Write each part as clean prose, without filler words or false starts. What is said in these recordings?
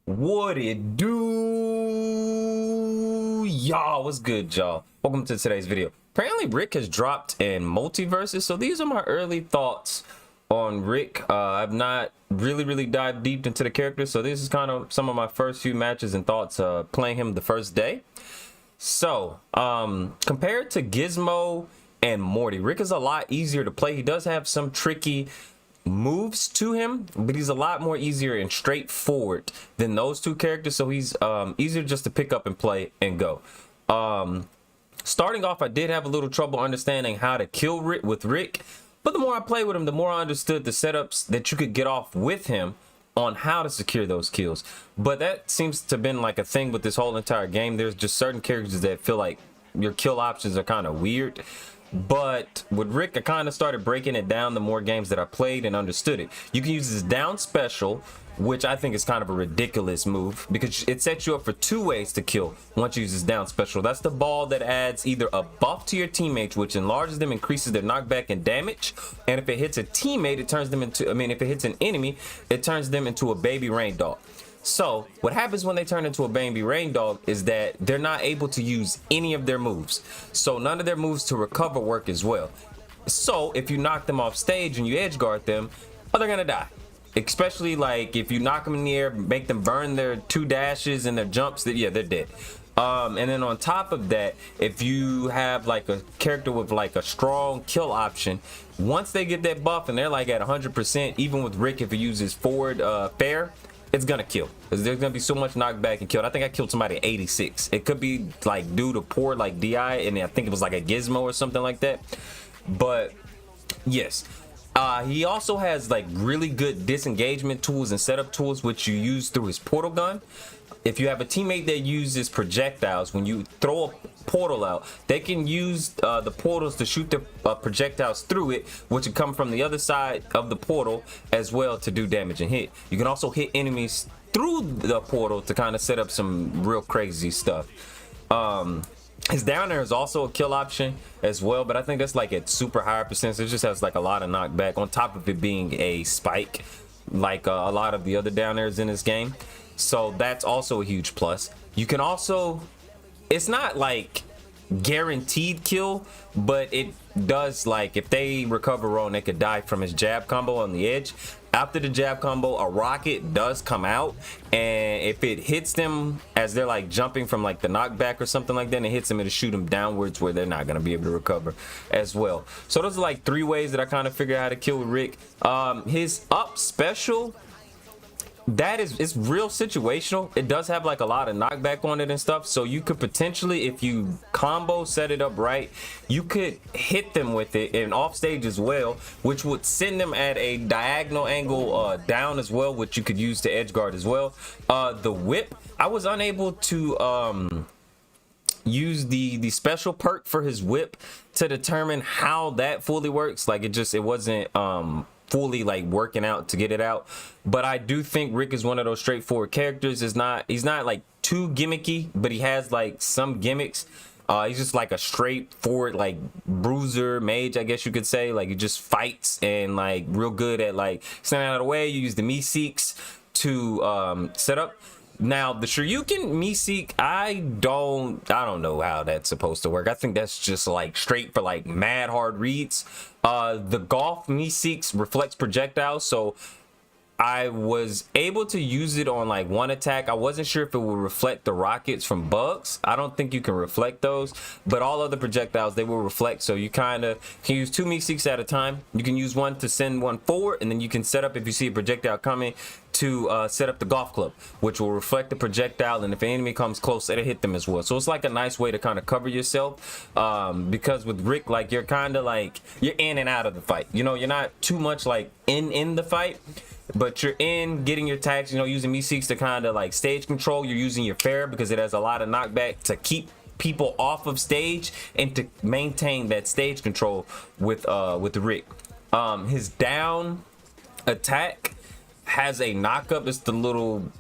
What it do, y'all? What's good, y'all? Welcome to today's video. Apparently Rick has dropped in Multiversus, so these are my early thoughts on Rick. I've not really dived deep into the character, so this is kind of some of my first few matches and thoughts playing him the first day. So compared to Gizmo and Morty, Rick is a lot easier to play. He does have some tricky moves to him, but he's a lot more easier and straightforward than those two characters, so he's easier just to pick up and play and go. Starting off, I did have a little trouble understanding how to kill Rick with Rick, but the more I played with him, the more I understood the setups that you could get off with him on how to secure those kills. But that seems to have been like a thing with this whole entire game. There's just certain characters that feel like your kill options are kind of weird. But with Rick, I kind of started breaking it down the more games that I played and understood it. You can use this down special, which I think is kind of a ridiculous move because it sets you up for two ways to kill once you use this down special. That's the ball that adds either a buff to your teammates, which enlarges them, increases their knockback and damage. And if it hits a teammate, it turns them into, if it hits an enemy, it turns them into a baby rain dog. So what happens when they turn into a baby rain dog is that they're not able to use any of their moves. So none of their moves to recover work as well. So if you knock them off stage and you edge guard them, they're gonna die. Especially like if you knock them in the air, make them burn their two dashes and their jumps, yeah, they're dead. And then on top of that, if you have like a character with like a strong kill option, once they get that buff and they're like at 100%, even with Rick, if he uses forward fair, it's gonna kill because there's gonna be so much knockback and killed. I think I killed somebody at 86. It could be like due to poor like DI, and I think it was like a gizmo or something like that. But yes, he also has like really good disengagement tools and setup tools, which you use through his portal gun. If you have a teammate that uses projectiles, when you throw a portal out, they can use the portals to shoot the projectiles through it, which would come from the other side of the portal as well to do damage and hit. You can also hit enemies through the portal to kind of set up some real crazy stuff. His down air is also a kill option as well, but I think that's like at super higher percentage. It just has like a lot of knockback on top of it being a spike, like a lot of the other down airs in this game. So that's also a huge plus. You can also, it's not like guaranteed kill, but it does, like if they recover wrong, they could die from his jab combo on the edge. After the jab combo, a rocket does come out, and if it hits them as they're like jumping from like the knockback or something like that, and it hits them, it'll shoot them downwards where they're not going to be able to recover as well. So those are like three ways that I kind of figured out how to kill with Rick. His up special, that is, it's real situational. It does have like a lot of knockback on it and stuff, so you could potentially, if you combo set it up right, you could hit them with it and off stage as well, which would send them at a diagonal angle down as well, which you could use to edge guard as well. The whip, I was unable to use the special perk for his whip to determine how that fully works. Like it wasn't fully like working out to get it out. But I do think Rick is one of those straightforward characters. He's not like too gimmicky, but he has like some gimmicks. He's just like a straightforward like bruiser mage, I guess you could say. Like he just fights and like real good at like standing out of the way. You use the Meeseeks to set up. Now the Shoryuken Meeseek, I don't know how that's supposed to work. I think that's just like straight for like mad hard reads. The golf Meeseeks reflects projectiles, so I was able to use it on like one attack. I wasn't sure if it would reflect the rockets from bugs. I don't think you can reflect those, but all other projectiles, they will reflect. So you kind of can use two Meeseeks at a time. You can use one to send one forward, and then you can set up, if you see a projectile coming, to set up the golf club, which will reflect the projectile, and if an enemy comes close, it'll hit them as well. So it's like a nice way to kind of cover yourself, because with Rick, like you're kind of like you're in and out of the fight. You know, you're not too much like in the fight, but you're in getting your tags, you know, using Meeseeks to kind of like stage control. You're using your fair because it has a lot of knockback to keep people off of stage and to maintain that stage control with Rick. His down attack has a knockup. It's the little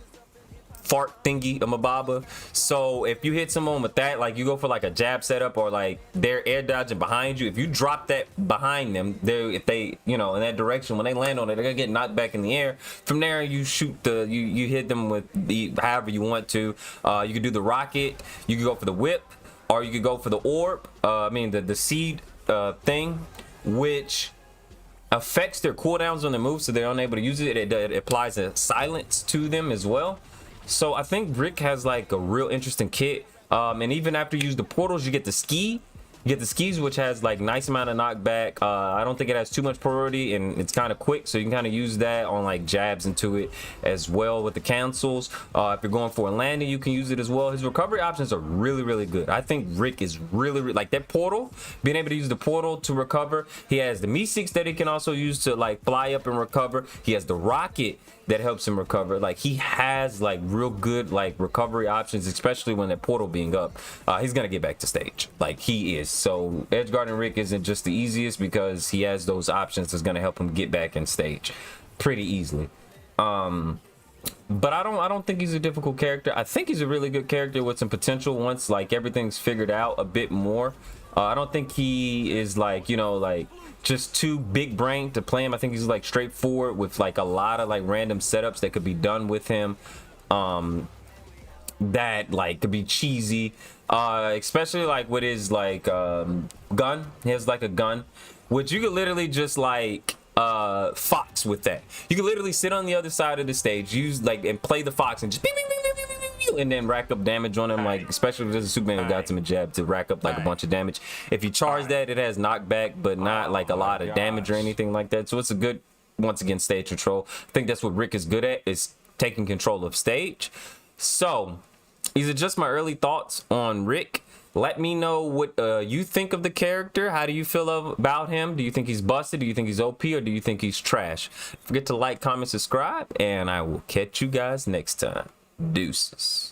fart thingy Mababa. So if you hit someone with that, like you go for like a jab setup or like they're air dodging behind you, if you drop that behind them, if they, you know, in that direction, when they land on it, they're gonna get knocked back in the air. From there, you shoot you hit them with the however you want to. You could do the rocket, you could go for the whip, or you could go for the orb. I mean the seed thing, which affects their cooldowns on their moves, so they're unable to use it. It applies a silence to them as well. So I think Rick has like a real interesting kit. And even after you use the portals, you get the ski. You get the skis, which has like nice amount of knockback. I don't think it has too much priority, and it's kind of quick, so you can kind of use that on like jabs into it as well with the cancels. If you're going for a landing, you can use it as well. His recovery options are really good. I think Rick is really like that portal, being able to use the portal to recover. He has the Meeseeks that he can also use to like fly up and recover. He has the rocket that helps him recover. Like he has like real good like recovery options, especially when that portal being up. He's gonna get back to stage, like he is. So Edgeguarding Rick isn't just the easiest, because he has those options that's gonna help him get back in stage pretty easily. But I don't think he's a difficult character. I think he's a really good character with some potential once like everything's figured out a bit more. I don't think he is like, you know, like just too big brain to play him. I think he's like straightforward with like a lot of like random setups that could be done with him, that like could be cheesy, especially like with his like gun. He has like a gun which you could literally just like fox with that. You can literally sit on the other side of the stage, use like and play the fox and just bing, bing, bing, bing, bing, bing, and then rack up damage on him, like especially if there's a Superman who got him a jab to rack up like a bunch of damage. If you charge that, it has knockback but not like a lot of damage or anything like that. So it's a good, once again, stage control. I think that's what Rick is good at, is taking control of stage. So these are just my early thoughts on Rick. Let me know what you think of the character. How do you feel about him? Do you think he's busted? Do you think he's OP? Or do you think he's trash? Don't forget to like, comment, subscribe, and I will catch you guys next time. Deuces.